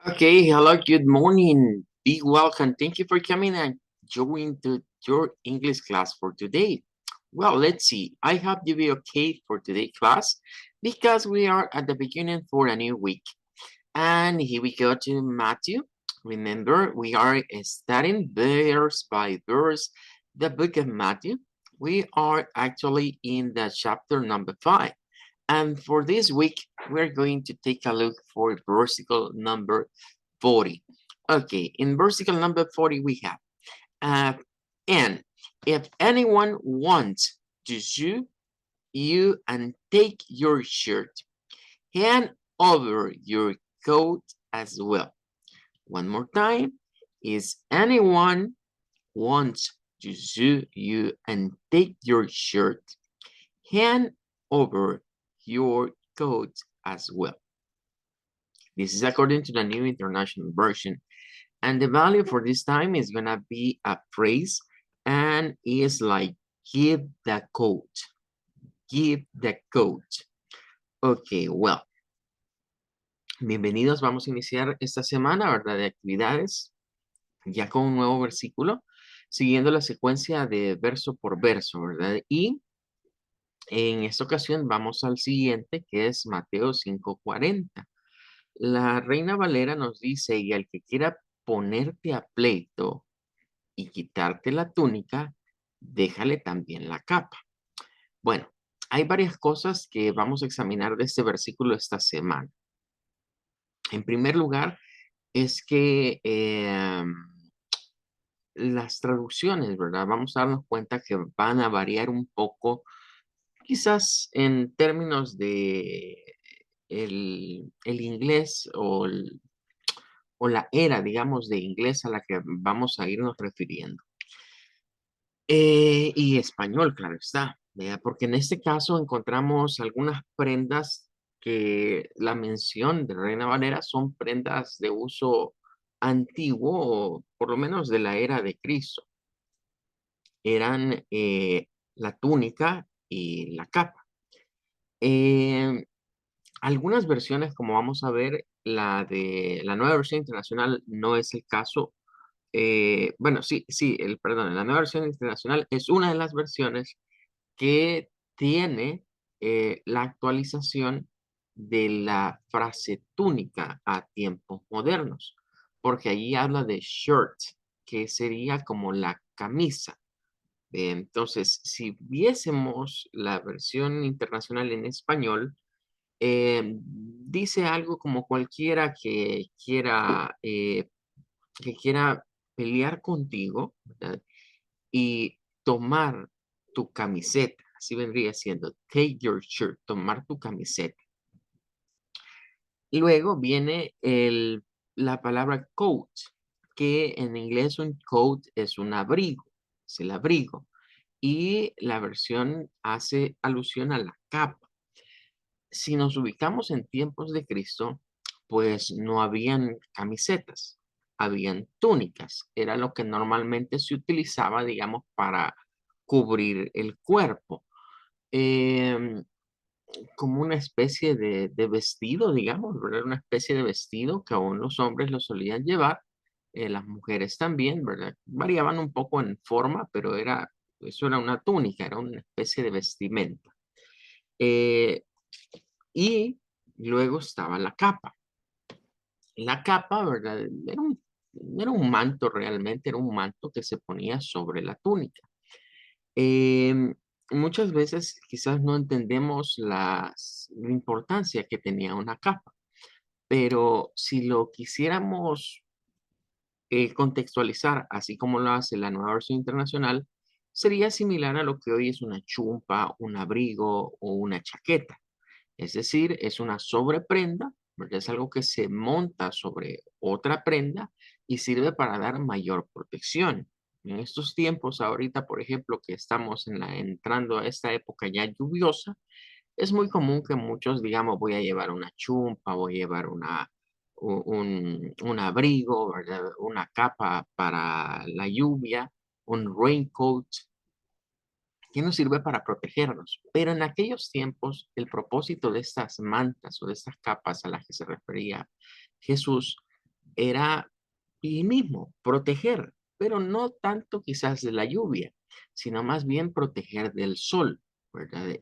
Okay, hello, good morning. Be welcome. Thank you for coming and joining your English class for today. Well, let's see. I hope you be okay for today's class because we are at the beginning for a new week. And here we go to Matthew. Remember, we are studying verse by verse the book of Matthew. We are actually in the chapter number 5. And for this week, we're going to take a look for versicle number 40. Okay, in versicle number 40, we have, uh, and if anyone wants to sue you and take your shirt, hand over your coat as well. One more time, is anyone wants to sue you and take your shirt, hand over your coat as well. This is according to the New International Version. And the value for this time is going to be a phrase and is like give the coat. Give the coat. Ok, well. Bienvenidos, vamos a iniciar esta semana, ¿verdad? De actividades, ya con un nuevo versículo, siguiendo la secuencia de verso por verso, ¿verdad? Y en esta ocasión vamos al siguiente, que es Mateo 5:40. La Reina Valera nos dice, y al que quiera ponerte a pleito y quitarte la túnica, déjale también la capa. Bueno, hay varias cosas que vamos a examinar de este versículo esta semana. En primer lugar, es que las traducciones, ¿verdad? Vamos a darnos cuenta que van a variar un poco, quizás en términos de el inglés o la era, digamos, de inglés a la que vamos a irnos refiriendo. Y español, claro está, ¿verdad? Porque en este caso encontramos algunas prendas que la mención de Reina Valera son prendas de uso antiguo, o por lo menos de la era de Cristo. Eran la túnica y la capa. Em, Algunas versiones, como vamos a ver, la de la nueva versión internacional no es el caso. Bueno, sí, perdón, la nueva versión internacional es una de las versiones que tiene la actualización de la frase túnica a tiempos modernos, porque allí habla de shirt, que sería como la camisa. Entonces, si viésemos la versión internacional en español, dice algo como cualquiera que quiera pelear contigo, ¿verdad? Y tomar tu camiseta, así vendría siendo, take your shirt, tomar tu camiseta. Luego viene la palabra coat, que en inglés un coat es un abrigo, es el abrigo. Y la versión hace alusión a la capa. Si nos ubicamos en tiempos de Cristo, pues no habían camisetas, habían túnicas. Era lo que normalmente se utilizaba, digamos, para cubrir el cuerpo. Em, Como una especie de vestido, digamos, ¿verdad? Una especie de vestido que aún los hombres lo solían llevar, las mujeres también, ¿verdad? Variaban un poco en forma, pero eso era una túnica, era una especie de vestimenta. Eh, y luego estaba la capa. La capa, ¿verdad? Era un manto realmente, era un manto que se ponía sobre la túnica. Em, Muchas veces quizás no entendemos la importancia que tenía una capa, pero si lo quisiéramos contextualizar, así como lo hace la nueva versión internacional, sería similar a lo que hoy es una chumpa, un abrigo o una chaqueta. Es decir, es una sobreprenda, porque es algo que se monta sobre otra prenda y sirve para dar mayor protección. En estos tiempos, ahorita, por ejemplo, que estamos entrando a esta época ya lluviosa, es muy común que muchos digamos, voy a llevar una chumpa, voy a llevar un abrigo, ¿verdad? Una capa para la lluvia, un raincoat, que nos sirve para protegernos. Pero en aquellos tiempos, el propósito de estas mantas o de estas capas a las que se refería Jesús era el mismo, proteger, pero no tanto quizás de la lluvia, sino más bien proteger del sol, ¿verdad?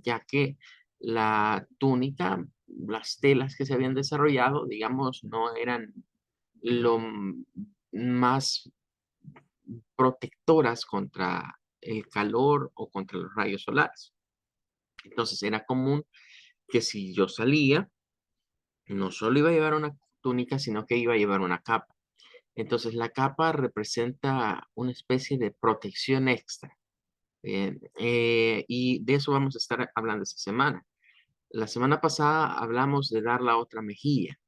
Ya que la túnica, las telas que se habían desarrollado, digamos, no eran lo más protectoras contra el calor o contra los rayos solares. Entonces era común que si yo salía, no solo iba a llevar una túnica, sino que iba a llevar una capa. Entonces la capa representa una especie de protección extra. Y de eso vamos a estar hablando esta semana. La semana pasada hablamos de dar la otra mejilla,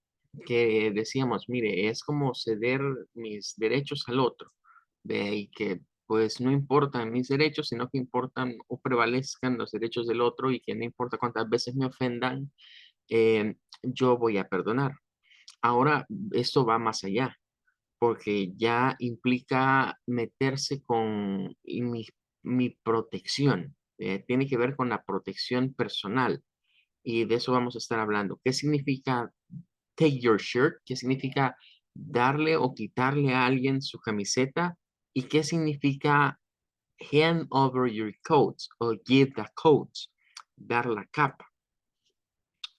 que decíamos, mire, es como ceder mis derechos al otro, ¿ve? Y que pues no importan mis derechos, sino que importan o prevalezcan los derechos del otro y que no importa cuántas veces me ofendan, yo voy a perdonar. Ahora, esto va más allá, porque ya implica meterse con mi protección. Tiene que ver con la protección personal y de eso vamos a estar hablando. ¿Qué significa take your shirt? ¿Qué significa darle o quitarle a alguien su camiseta? ¿Y qué significa hand over your coat o give the coat? Dar la capa.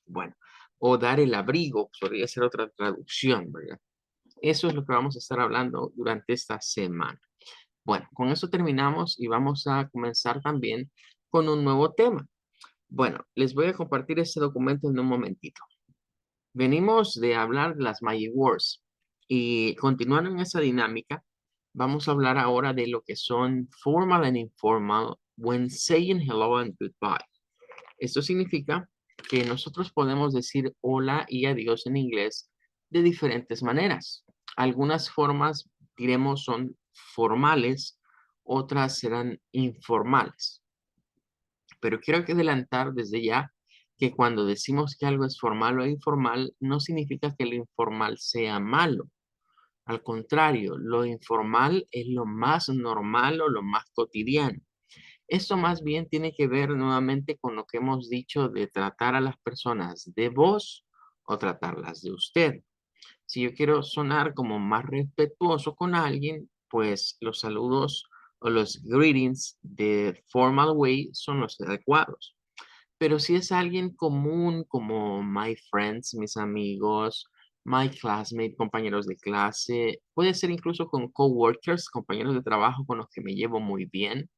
Bueno, o dar el abrigo, podría ser otra traducción, ¿verdad? Eso es lo que vamos a estar hablando durante esta semana. Bueno, con eso terminamos y vamos a comenzar también con un nuevo tema. Bueno, les voy a compartir este documento en un momentito. Venimos de hablar de las Magic Words y continuando en esa dinámica, vamos a hablar ahora de lo que son formal and informal when saying hello and goodbye. Esto significa que nosotros podemos decir hola y adiós en inglés de diferentes maneras. Algunas formas, diremos, son formales, otras serán informales. Pero quiero que adelantar desde ya que cuando decimos que algo es formal o informal, no significa que lo informal sea malo. Al contrario, lo informal es lo más normal o lo más cotidiano. Esto más bien tiene que ver nuevamente con lo que hemos dicho de tratar a las personas de vos o tratarlas de usted. Si yo quiero sonar como más respetuoso con alguien, pues los saludos o los greetings de formal way son los adecuados. Pero si es alguien común como my friends, mis amigos, my classmates, compañeros de clase, puede ser incluso con coworkers, compañeros de trabajo con los que me llevo muy bien.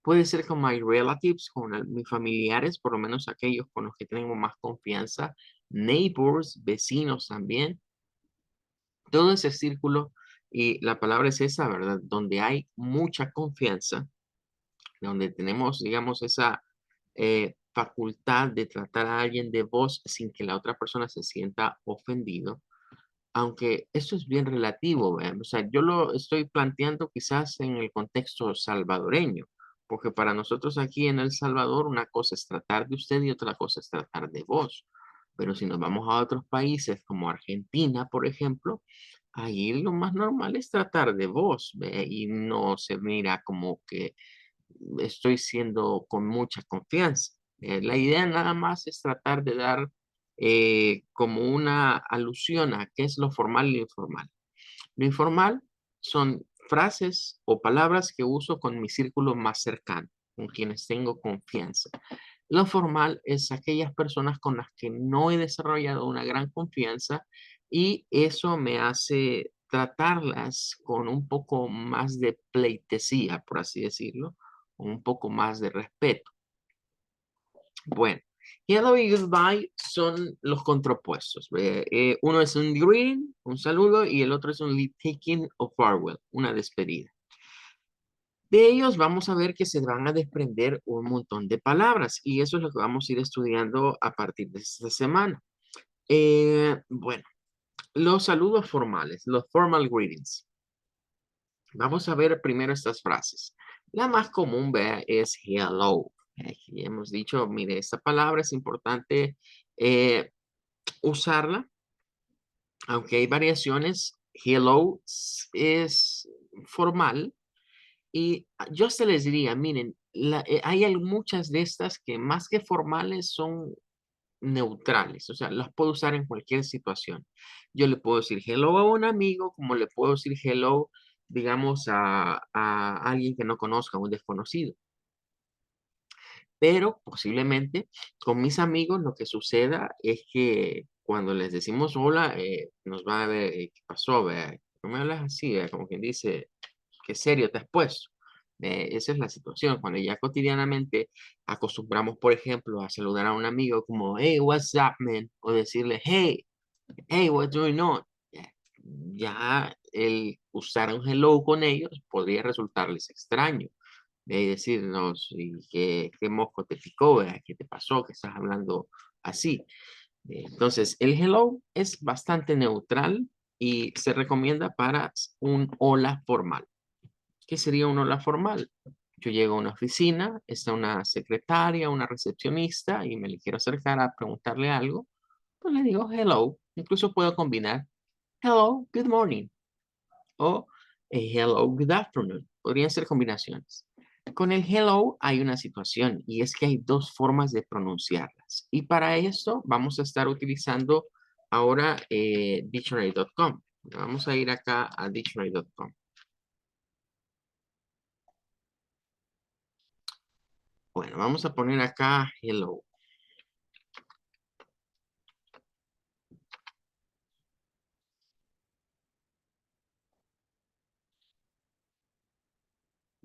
Puede ser con my relatives, con mis familiares, por lo menos aquellos con los que tengo más confianza, neighbors, vecinos también. Todo ese círculo, y la palabra es esa, ¿verdad? Donde hay mucha confianza, donde tenemos, digamos, esa facultad de tratar a alguien de voz sin que la otra persona se sienta ofendido, aunque esto es bien relativo, ¿verdad? O sea, yo lo estoy planteando quizás en el contexto salvadoreño, porque para nosotros aquí en El Salvador una cosa es tratar de usted y otra cosa es tratar de vos. Pero si nos vamos a otros países como Argentina, por ejemplo, ahí lo más normal es tratar de vos, ¿ve? Y no se mira como que estoy siendo con mucha confianza. La idea nada más es tratar de dar como una alusión a qué es lo formal y lo informal. Lo informal son frases o palabras que uso con mi círculo más cercano, con quienes tengo confianza. Lo formal es aquellas personas con las que no he desarrollado una gran confianza y eso me hace tratarlas con un poco más de pleitesía, por así decirlo, con un poco más de respeto. Bueno, hello y goodbye son los contrapuestos. Uno es un greeting, un saludo, y el otro es un leave taking o farewell, una despedida. De ellos vamos a ver que se van a desprender un montón de palabras y eso es lo que vamos a ir estudiando a partir de esta semana. Bueno, los saludos formales, los formal greetings. Vamos a ver primero estas frases. La más común, vea, es hello. Aquí hemos dicho, mire, esta palabra es importante eh, usarla, aunque hay variaciones. Hello es formal y yo hasta les diría, miren, hay muchas de estas que más que formales son neutrales, o sea, las puedo usar en cualquier situación. Yo le puedo decir hello a un amigo, como le puedo decir hello, digamos, a alguien que no conozca, a un desconocido. Pero posiblemente con mis amigos lo que suceda es que cuando les decimos hola, nos van a ver, ¿qué pasó? Vea? No me hablas así, vea? Como quien dice, qué serio te has puesto. Esa es la situación. Cuando ya cotidianamente acostumbramos, por ejemplo, a saludar a un amigo como, hey, what's up, man? O decirle, hey, what's going on? Ya ya el usar un hello con ellos podría resultarles extraño. De decirnos, ¿y qué mosco te picó? ¿Verdad? ¿Qué te pasó? Que estás hablando así. Entonces, el hello es bastante neutral y se recomienda para un hola formal. ¿Qué sería un hola formal? Yo llego a una oficina, está una secretaria, una recepcionista y me le quiero acercar a preguntarle algo, pues le digo hello. Incluso puedo combinar hello, good morning o hello, good afternoon. Podrían ser combinaciones. Con el hello hay una situación y es que hay dos formas de pronunciarlas. Y para esto vamos a estar utilizando ahora dictionary.com. Vamos a ir acá a dictionary.com. Bueno, vamos a poner acá hello.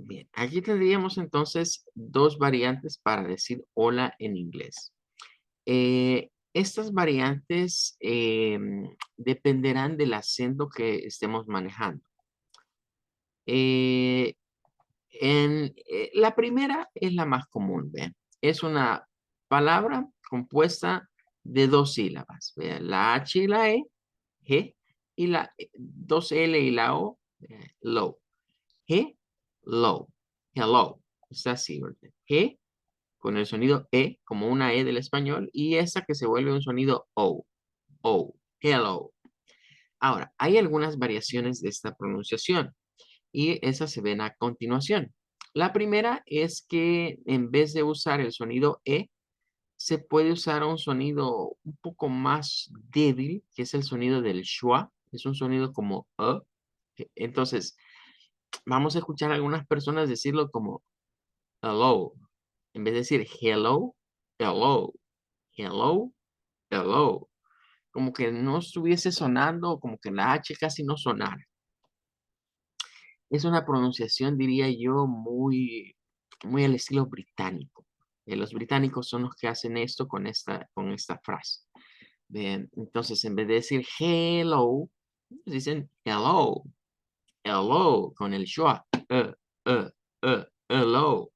Bien, aquí tendríamos entonces dos variantes para decir hola en inglés. Estas variantes dependerán del acento que estemos manejando. Eh, la primera es la más común, ¿ve? Es una palabra compuesta de dos sílabas, ¿ve? La H y la E, G, y la dos L y la O, low. G, low, hello. Es así, ¿verdad? G con el sonido E, como una E del español, y esa que se vuelve un sonido O, O, hello. Ahora, hay algunas variaciones de esta pronunciación y esas se ven a continuación. La primera es que en vez de usar el sonido E, se puede usar un sonido un poco más débil, que es el sonido del schwa. Es un sonido como Entonces, vamos a escuchar a algunas personas decirlo como hello. En vez de decir hello, hello, hello, hello. Como que no estuviese sonando, como que la H casi no sonara. Es una pronunciación, diría yo, muy al estilo británico. Los británicos son los que hacen esto con esta frase. Bien, entonces, en vez de decir hello, dicen hello, hello, con el schwa, hello.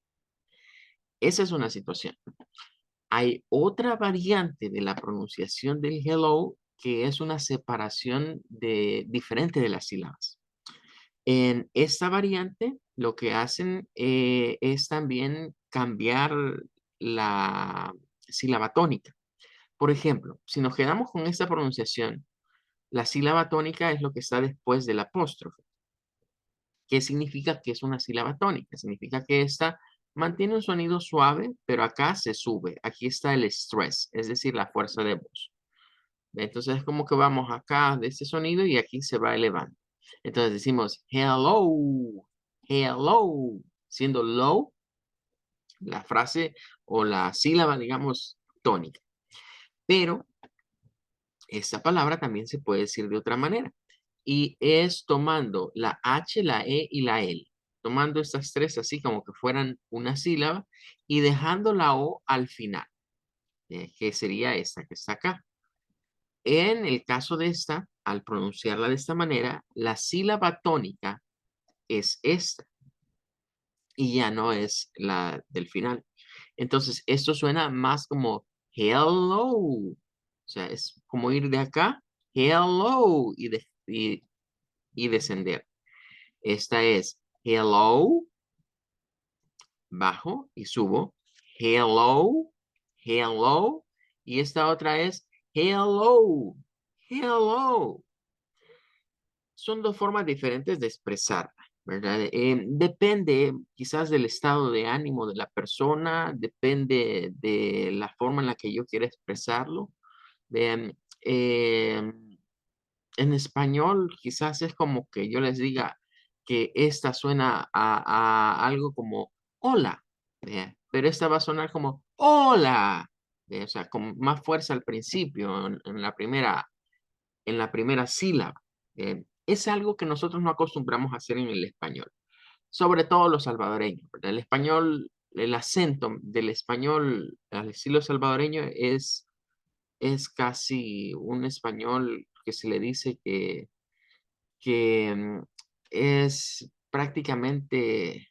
Esa es una situación. Hay otra variante de la pronunciación del hello que es una separación diferente de las sílabas. En esta variante, lo que hacen es también cambiar la sílaba tónica. Por ejemplo, si nos quedamos con esta pronunciación, la sílaba tónica es lo que está después del apóstrofe. ¿Qué significa que es una sílaba tónica? Significa que esta mantiene un sonido suave, pero acá se sube. Aquí está el stress, es decir, la fuerza de voz. Entonces es como que vamos acá de este sonido y aquí se va elevando. Entonces decimos hello, hello, siendo low la frase o la sílaba, digamos, tónica. Pero esta palabra también se puede decir de otra manera. Y es tomando la H, la E y la L. Tomando estas tres así como que fueran una sílaba y dejando la O al final, que sería esta que está acá. En el caso de esta, al pronunciarla de esta manera, la sílaba tónica es esta y ya no es la del final. Entonces, esto suena más como hello. O sea, es como ir de acá, hello, y descender. Esta es hello, bajo y subo. Hello, hello. Y esta otra es hello, hello. Son dos formas diferentes de expresar. ¿verdad? Depende quizás del estado de ánimo de la persona, depende de la forma en la que yo quiera expresarlo. Vean, en español quizás es como que yo les diga que esta suena a algo como hola, ¿ve? Pero esta va a sonar como hola, ¿ve? O sea, con más fuerza al principio, en la primera sílaba. Es algo que nosotros no acostumbramos a hacer en el español, sobre todo los salvadoreños, ¿verdad? El español, el acento del español al estilo salvadoreño es casi un español que se le dice que es prácticamente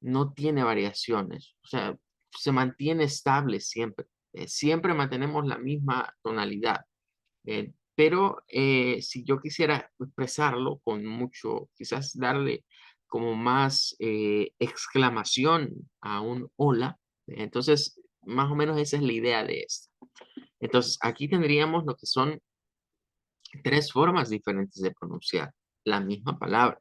no tiene variaciones, o sea, se mantiene estable siempre. Siempre mantenemos la misma tonalidad. Pero si yo quisiera expresarlo con mucho, quizás darle como más exclamación a un hola, entonces más o menos esa es la idea de esto. Entonces aquí tendríamos lo que son tres formas diferentes de pronunciar la misma palabra.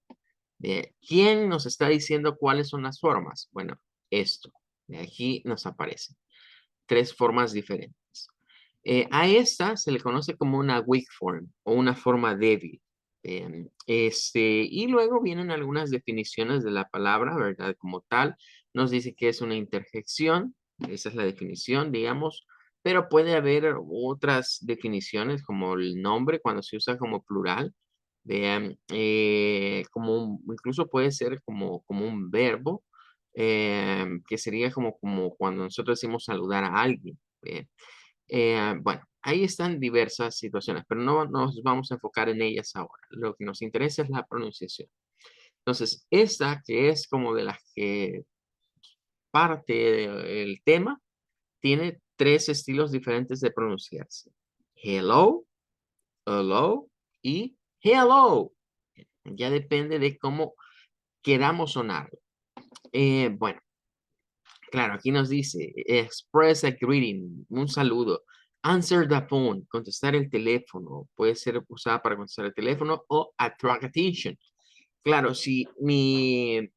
¿Quién nos está diciendo cuáles son las formas? Bueno, esto. De aquí nos aparecen tres formas diferentes. A esta se le conoce como una weak form o una forma débil. Y luego vienen algunas definiciones de la palabra, ¿verdad? Como tal, nos dice que es una interjección, esa es la definición, digamos, pero puede haber otras definiciones como el nombre cuando se usa como plural, vean, incluso puede ser como un verbo, que sería como cuando nosotros decimos saludar a alguien. Bueno, ahí están diversas situaciones, pero no nos vamos a enfocar en ellas ahora. Lo que nos interesa es la pronunciación. Entonces, esta que es como de las que parte del tema, tiene tres estilos diferentes de pronunciarse. Hello, hello y hello. Ya depende de cómo queramos sonar. Bueno, claro, aquí nos dice express a greeting, un saludo. Answer the phone, contestar el teléfono. Puede ser usada para contestar el teléfono o attract attention. Claro, si mi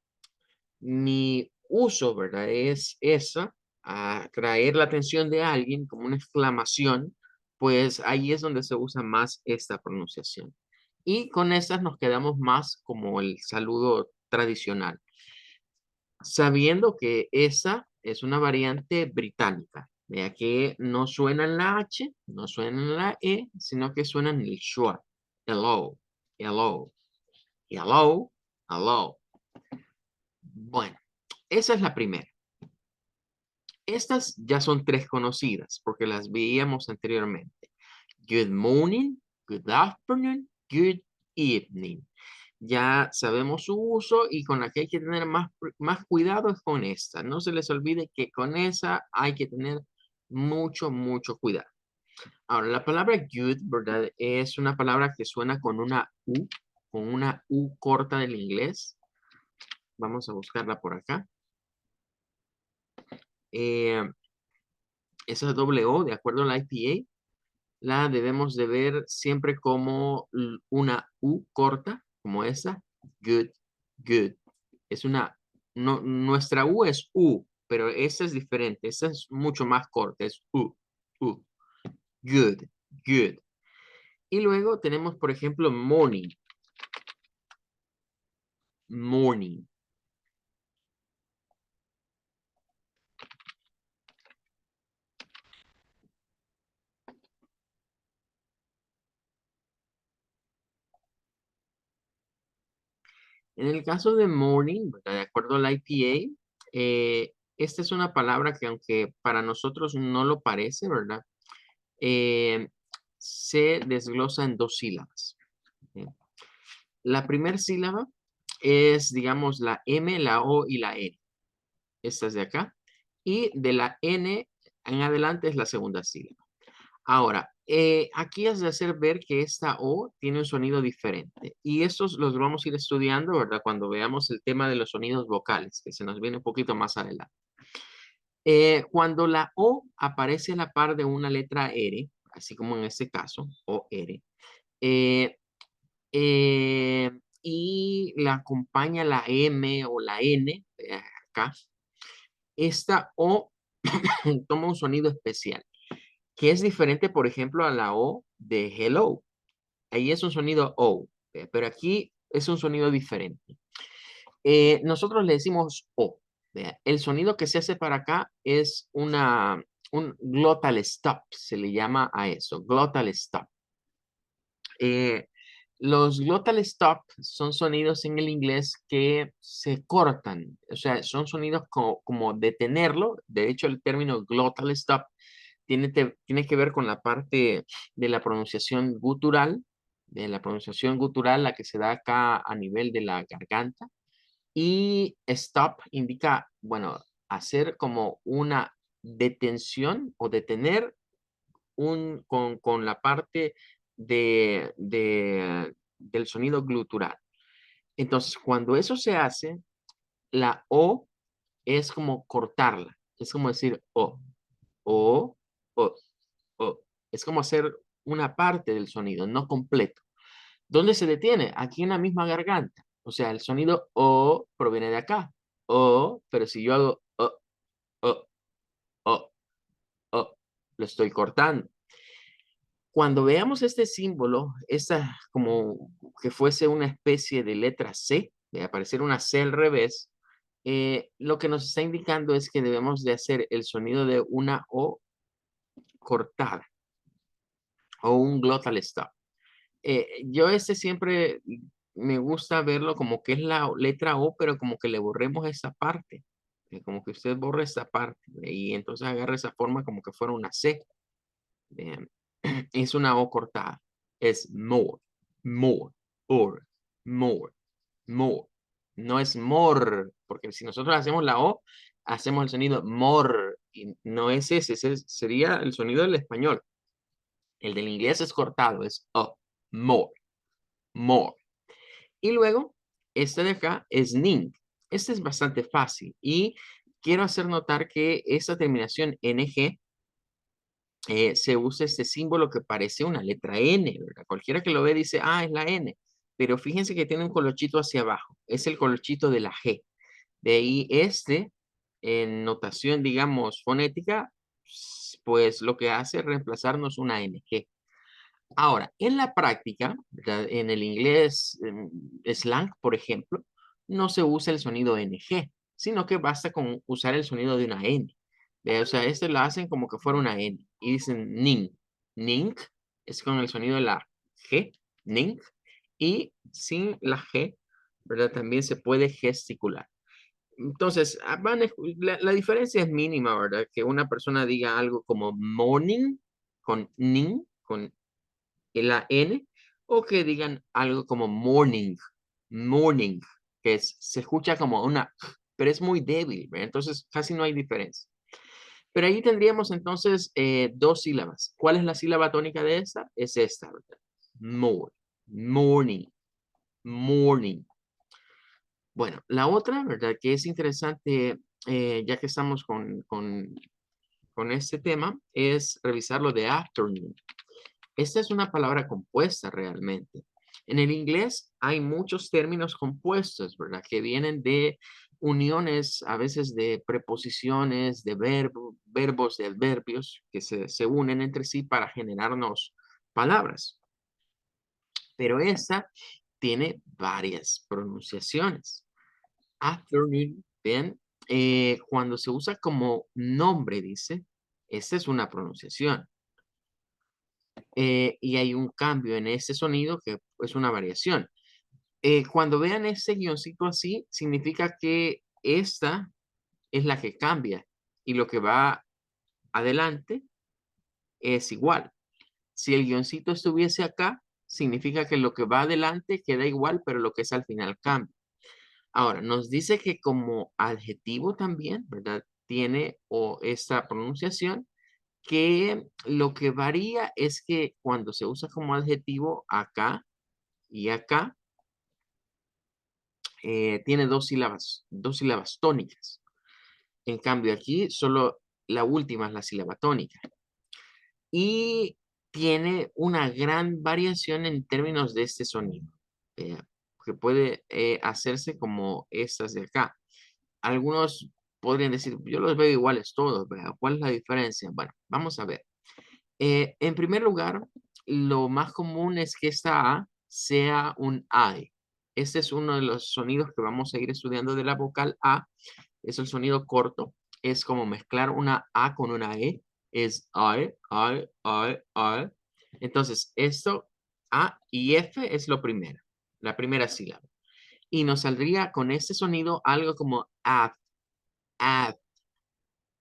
uso, ¿verdad? Es esa, atraer la atención de alguien como una exclamación, pues ahí es donde se usa más esta pronunciación. Y con estas nos quedamos más como el saludo tradicional, sabiendo que esa es una variante británica. Vea que no suena en la H, no suena en la E, sino que suena en el schwa. Hello, hello, hello, hello. Bueno, esa es la primera. Estas ya son tres conocidas porque las veíamos anteriormente. Good morning, good afternoon, good evening. Ya sabemos su uso y con la que hay que tener más cuidado es con esta. No se les olvide que con esa hay que tener mucho cuidado. Ahora, la palabra good, ¿verdad? Es una palabra que suena con una U corta del inglés. Vamos a buscarla por acá. Eh, esa doble O, de acuerdo a la IPA, la debemos de ver siempre como una U corta, como esa. Good, good. Es una, no, nuestra U es U, pero esa es diferente. Esa es mucho más corta, es U, U. Good, good. Y luego tenemos, por ejemplo, morning, morning. En el caso de morning, ¿verdad? De acuerdo al IPA, esta es una palabra que aunque para nosotros no lo parece, ¿verdad? Eh, se desglosa en dos sílabas. ¿Ok? La primera sílaba es, digamos, la M, la O y la N. Estas de acá. Y de la N en adelante es la segunda sílaba. Ahora, aquí has de hacer ver que esta O tiene un sonido diferente. Y estos los vamos a ir estudiando, ¿verdad? Cuando veamos el tema de los sonidos vocales, que se nos viene un poquito más adelante. Cuando la O aparece a la par de una letra R, así como en este caso, O, R, eh, y la acompaña la M o la N, acá. Esta O toma un sonido especial, que es diferente, por ejemplo, a la O de hello. Ahí es un sonido O, pero aquí es un sonido diferente. Nosotros le decimos O. Vea. El sonido que se hace para acá es un glottal stop, se le llama a eso, glottal stop. Eh, los glottal stop son sonidos en el inglés que se cortan, o sea, son sonidos como detenerlo. De hecho, el término glottal stop tiene que ver con la parte de la pronunciación gutural, la que se da acá a nivel de la garganta. Y stop indica, bueno, hacer como una detención o detener con la parte del sonido glutural. Entonces, cuando eso se hace, la O es como cortarla. Es como decir o, o, o. Es como hacer una parte del sonido, no completo. ¿Dónde se detiene? Aquí en la misma garganta. O sea, el sonido O proviene de acá. O, pero si yo hago o, o, o, lo estoy cortando. Cuando veamos este símbolo, esta como que fuese una especie de letra C, de aparecer una C al revés, lo que nos está indicando es que debemos de hacer el sonido de una O cortada o un glottal stop. Yo siempre me gusta verlo como que es la letra O, pero como que le borremos esa parte. Como que usted borre esa parte y entonces agarra esa forma como que fuera una C. Vean. Es una O cortada. Es more, more, or, more, more. No es more, porque si nosotros hacemos la O, hacemos el sonido more, y no es ese sería el sonido del español. El del inglés es cortado, es O, more, more. Y luego, este de acá es ning. Este es bastante fácil y quiero hacer notar que esta terminación NG se usa este símbolo que parece una letra N, ¿verdad? Cualquiera que lo ve dice, ah, es la N, pero fíjense que tiene un colochito hacia abajo, es el colochito de la G. De ahí en notación, digamos, fonética, pues lo que hace es reemplazarnos una NG. Ahora, en la práctica, ¿verdad? En el inglés slang, por ejemplo, no se usa el sonido NG, sino que basta con usar el sonido de una N. O sea, este lo hacen como que fuera una N y dicen ning. Ning es con el sonido de la G, ning, y sin la G, ¿verdad? También se puede gesticular. Entonces, la diferencia es mínima, ¿verdad? Que una persona diga algo como morning con ning, con la N, o que digan algo como morning, morning, que se escucha como una, pero es muy débil, ¿verdad? Entonces casi no hay diferencia. Pero ahí tendríamos entonces dos sílabas. ¿Cuál es la sílaba tónica de esta? Es esta, ¿verdad? More, morning, morning. Bueno, la otra, ¿verdad? Que es interesante, ya que estamos con este tema, es revisar lo de afternoon. Esta es una palabra compuesta realmente. En el inglés hay muchos términos compuestos, ¿verdad? Que vienen de uniones, a veces de preposiciones, de verbos, de adverbios, que se unen entre sí para generarnos palabras. Pero esta tiene varias pronunciaciones. Afternoon, ¿ven? Cuando se usa como nombre, dice, esta es una pronunciación. Y hay un cambio en ese sonido que es una variación. Cuando vean ese guioncito así, significa que esta es la que cambia y lo que va adelante es igual. Si el guioncito estuviese acá, significa que lo que va adelante queda igual, pero lo que es al final cambia. Ahora, nos dice que como adjetivo también, ¿verdad? Tiene esta pronunciación que lo que varía es que cuando se usa como adjetivo acá y acá, tiene dos sílabas tónicas. En cambio aquí solo la última es la sílaba tónica. Y tiene una gran variación en términos de este sonido. que puede hacerse como estas de acá. Algunos podrían decir, yo los veo iguales todos, ¿verdad? ¿Cuál es la diferencia? Bueno, vamos a ver. En primer lugar, lo más común es que esta A sea un AE. Este es uno de los sonidos que vamos a ir estudiando de la vocal A. Es el sonido corto. Es como mezclar una A con una E. Es AE, AE, AE, AE. Entonces, esto, A y F es lo primero, la primera sílaba. Y nos saldría con este sonido algo como AT, AT,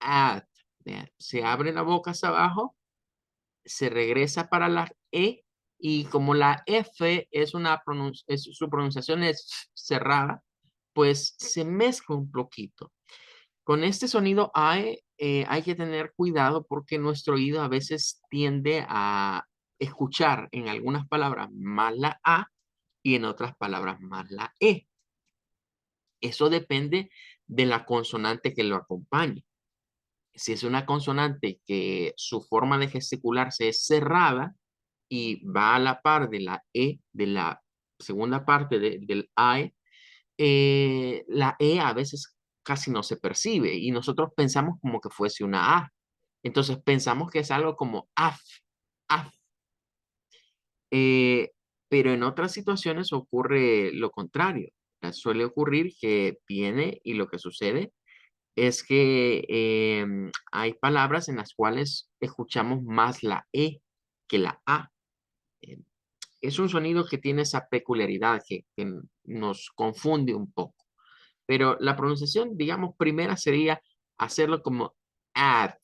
AT. Vean, se abre la boca hacia abajo, se regresa para la E y como la F es su pronunciación es cerrada, pues se mezcla un poquito. Con este sonido AE hay que tener cuidado porque nuestro oído a veces tiende a escuchar en algunas palabras más la A y en otras palabras más la E. Eso depende de la consonante que lo acompañe. Si es una consonante que su forma de gesticularse es cerrada y va a la par de la E, de la segunda parte del AE, la E a veces casi no se percibe y nosotros pensamos como que fuese una A. Entonces pensamos que es algo como AF, AF. Eh, pero en otras situaciones ocurre lo contrario. Suele ocurrir que viene y lo que sucede es que hay palabras en las cuales escuchamos más la E que la A. Eh, es un sonido que tiene esa peculiaridad que nos confunde un poco. Pero la pronunciación, digamos, primera sería hacerlo como at,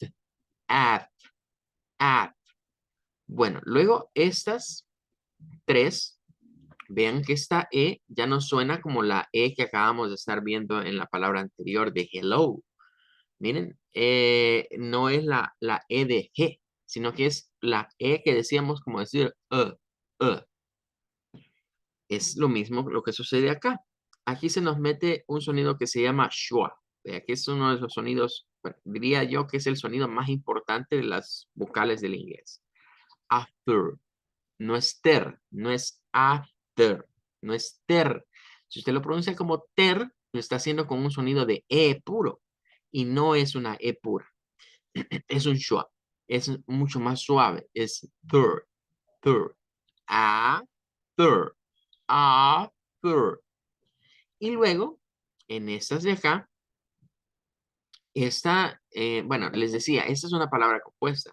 at, at. Bueno, luego estas tres, vean que esta E ya no suena como la E que acabamos de estar viendo en la palabra anterior de hello. Miren, no es la E de G, sino que es la E que decíamos como decir, uh. Es lo mismo lo que sucede acá. Aquí se nos mete un sonido que se llama schwa. Aquí es uno de los sonidos, bueno, diría yo que es el sonido más importante de las vocales del inglés. After. No es ter, no es after, no es ter. Si usted lo pronuncia como ter, lo está haciendo con un sonido de E puro y no es una E pura. Es un schwa. Es mucho más suave. Es third, third. A, third, a, third. Y luego, en estas de acá, bueno, les decía, esta es una palabra compuesta.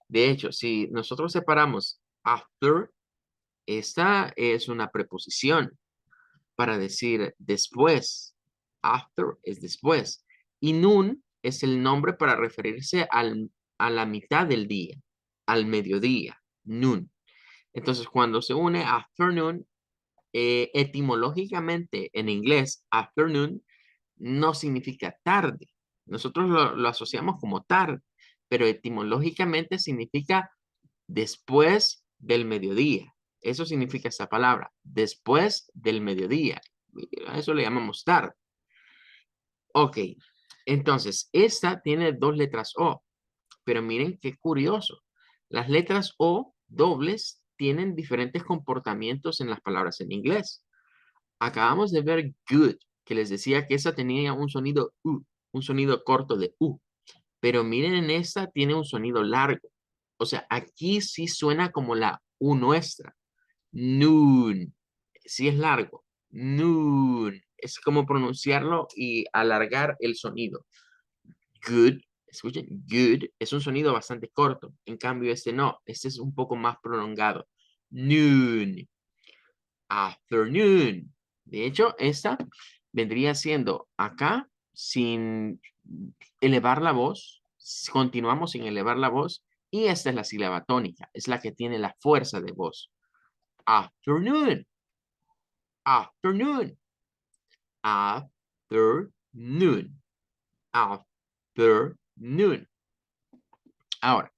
De hecho, si nosotros separamos after, esta es una preposición para decir después. After es después. Y noon es el nombre para referirse a la mitad del día, al mediodía, noon. Entonces, cuando se une afternoon, etimológicamente en inglés, afternoon no significa tarde. Nosotros lo asociamos como tarde, pero etimológicamente significa después del mediodía. Eso significa esa palabra, después del mediodía. A eso le llamamos tarde. Ok, entonces esta tiene dos letras O, pero miren qué curioso. Las letras O dobles tienen diferentes comportamientos en las palabras en inglés. Acabamos de ver good, que les decía que esa tenía un sonido U, un sonido corto de U. Pero miren en esta tiene un sonido largo. O sea, aquí sí suena como la U nuestra. Noon. Sí es largo. Noon. Es como pronunciarlo y alargar el sonido. Good. Escuchen, good es un sonido bastante corto. En cambio, este no. Este es un poco más prolongado. Noon. Afternoon. De hecho, esta vendría siendo acá sin elevar la voz. Continuamos sin elevar la voz. Y esta es la sílaba tónica. Es la que tiene la fuerza de voz. Afternoon. Afternoon. Afternoon. Afternoon. Ahora,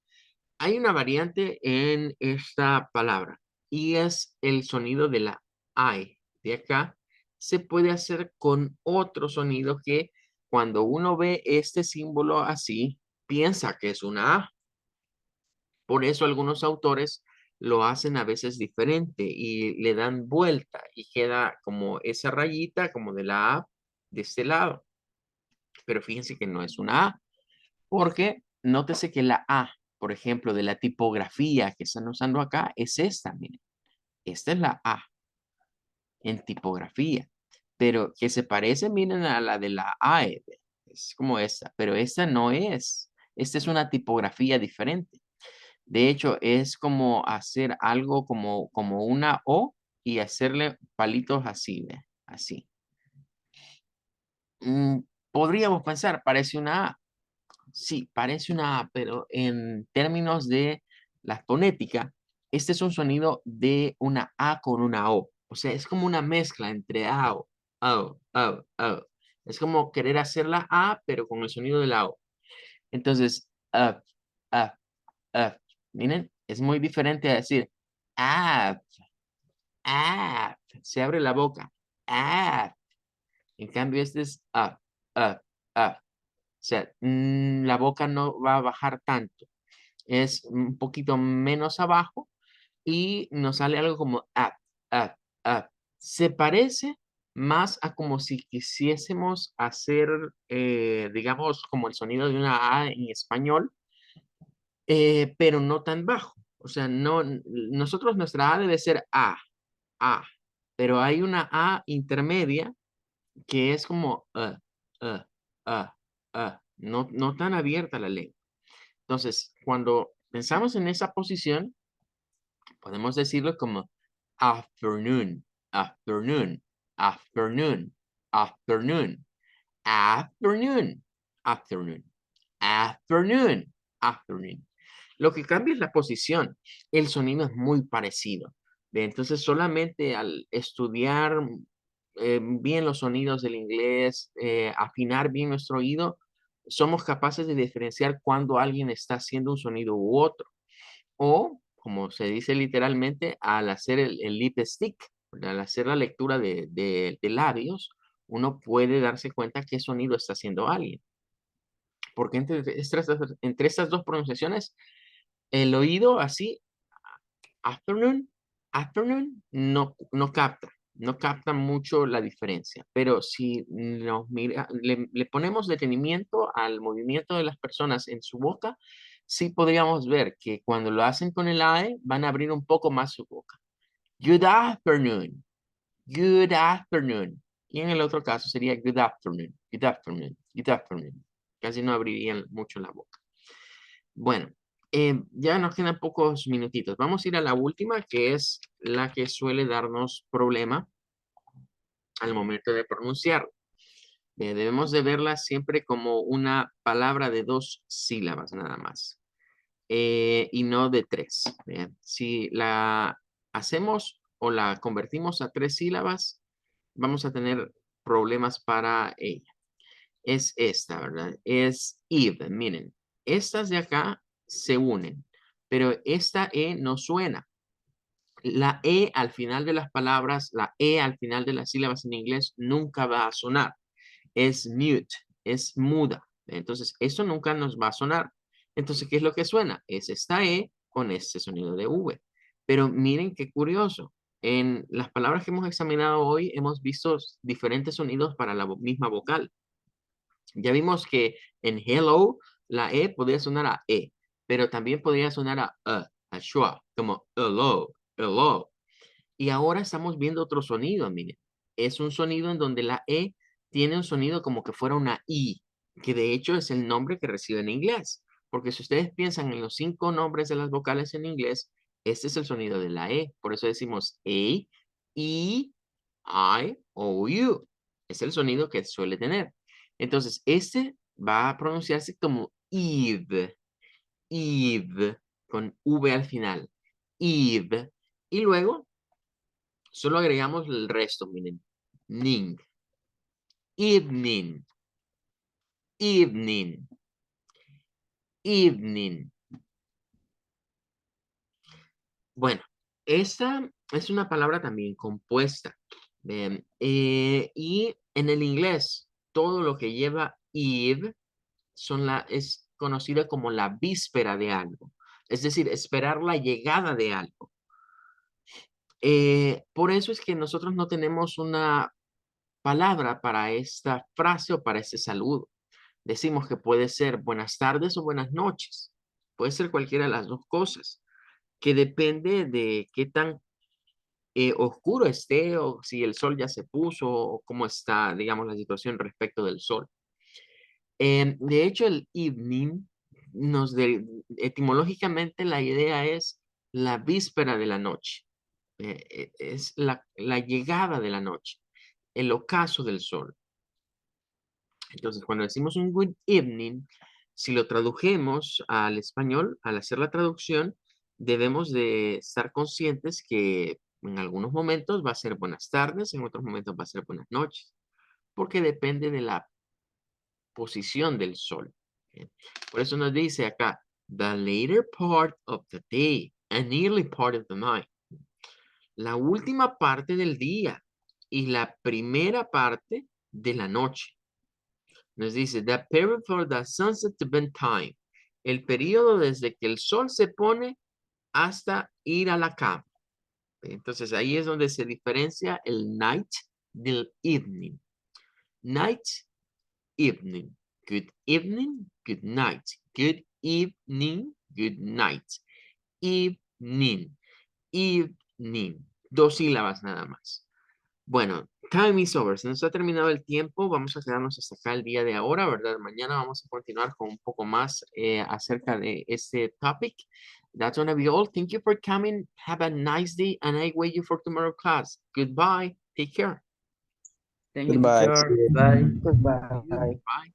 hay una variante en esta palabra y es el sonido de la I. De acá se puede hacer con otro sonido que cuando uno ve este símbolo así, piensa que es una A. Por eso algunos autores lo hacen a veces diferente y le dan vuelta y queda como esa rayita como de la A de este lado. Pero fíjense que no es una A, porque nótese que la A, por ejemplo, de la tipografía que están usando acá es esta, miren. Esta es la A en tipografía, pero que se parece, miren, a la de la AE, es como esta, pero esta no es. Esta es una tipografía diferente. De hecho, es como hacer algo como una O y hacerle palitos así, ¿ve? Así. Mm, podríamos pensar, parece una A. Sí, parece una A, pero en términos de la fonética, este es un sonido de una A con una O. O sea, es como una mezcla entre A, O, O, O, O. Es como querer hacer la A, pero con el sonido de la O. Entonces, up, up. Miren, es muy diferente a decir up, up. Se abre la boca. Up. En cambio, este es up, up, up. O sea, la boca no va a bajar tanto. Es un poquito menos abajo y nos sale algo como up, up, up. Se parece más a como si quisiésemos hacer, digamos, como el sonido de una A en español, pero no tan bajo. O sea, no, nosotros nuestra A debe ser A, pero hay una A intermedia que es como uh, uh, no, no tan abierta la lengua. Entonces, cuando pensamos en esa posición, podemos decirlo como afternoon, afternoon, afternoon, afternoon, afternoon, afternoon, afternoon, afternoon. Lo que cambia es la posición. El sonido es muy parecido. Entonces, solamente al estudiar bien los sonidos del inglés, afinar bien nuestro oído, somos capaces de diferenciar cuando alguien está haciendo un sonido u otro. O, como se dice literalmente, al hacer el lip stick, al hacer la lectura de labios, uno puede darse cuenta qué sonido está haciendo alguien. Porque entre estas dos pronunciaciones, el oído así, afternoon, afternoon, no capta mucho la diferencia. Pero si le ponemos detenimiento al movimiento de las personas en su boca, sí podríamos ver que cuando lo hacen con el AE, van a abrir un poco más su boca. Good afternoon, good afternoon. Y en el otro caso sería good afternoon, good afternoon, good afternoon. Casi no abrirían mucho la boca. Bueno, ya nos quedan pocos minutitos. Vamos a ir a la última, que es la que suele darnos problema al momento de pronunciar. Debemos de verla siempre como una palabra de 2 sílabas nada más, y no de 3. Si la hacemos o la convertimos a 3 sílabas, vamos a tener problemas para ella. Es esta, ¿verdad? Es Eve, miren. Estas de acá se unen, pero esta E no suena. La E al final de las palabras, la E al final de las sílabas en inglés nunca va a sonar. Es mute, es muda. Entonces, eso nunca nos va a sonar. Entonces, ¿qué es lo que suena? Es esta E con este sonido de V. Pero miren qué curioso. En las palabras que hemos examinado hoy, hemos visto diferentes sonidos para la misma vocal. Ya vimos que en hello la E podría sonar a E, pero también podría sonar a schwa, como hello, hello. Y ahora estamos viendo otro sonido, miren. Es un sonido en donde la E tiene un sonido como que fuera una I, que de hecho es el nombre que recibe en inglés. Porque si ustedes piensan en los 5 nombres de las vocales en inglés, este es el sonido de la E. Por eso decimos A, E, I, O, U. Es el sonido que suele tener. Entonces, este va a pronunciarse como Eve, Eve, con V al final. Eve. Y luego solo agregamos el resto, miren. Ning, evening, evening, evening. Bueno, esta es una palabra también compuesta. Y en el inglés, todo lo que lleva eve es conocida como la víspera de algo. Es decir, esperar la llegada de algo. Por eso es que nosotros no tenemos una palabra para esta frase o para este saludo. Decimos que puede ser buenas tardes o buenas noches. Puede ser cualquiera de las dos cosas, que depende de qué tan oscuro esté o si el sol ya se puso o cómo está, digamos, la situación respecto del sol. De hecho, el evening etimológicamente la idea es la víspera de la noche. Es la llegada de la noche, el ocaso del sol. Entonces, cuando decimos un good evening, si lo tradujemos al español, al hacer la traducción, debemos de estar conscientes que en algunos momentos va a ser buenas tardes, en otros momentos va a ser buenas noches, porque depende de la posición del sol. ¿Ok? Por eso nos dice acá, the later part of the day, and early part of the night. La última parte del día y la primera parte de la noche. Nos dice, the period for the sunset to bedtime. El periodo desde que el sol se pone hasta ir a la cama. Entonces ahí es donde se diferencia el night del evening. Night, evening. Good evening, good night. Good evening, good night. Evening, evening. Dos sílabas nada más. Bueno, time is over. Se nos ha terminado el tiempo. Vamos a quedarnos hasta acá el día de ahora, ¿verdad? Mañana vamos a continuar con un poco más acerca de este topic. That's gonna be all. Thank you for coming. Have a nice day, and I wait you for tomorrow class. Goodbye. Take care. Thank you, Goodbye. teacher. Bye. Goodbye. Bye.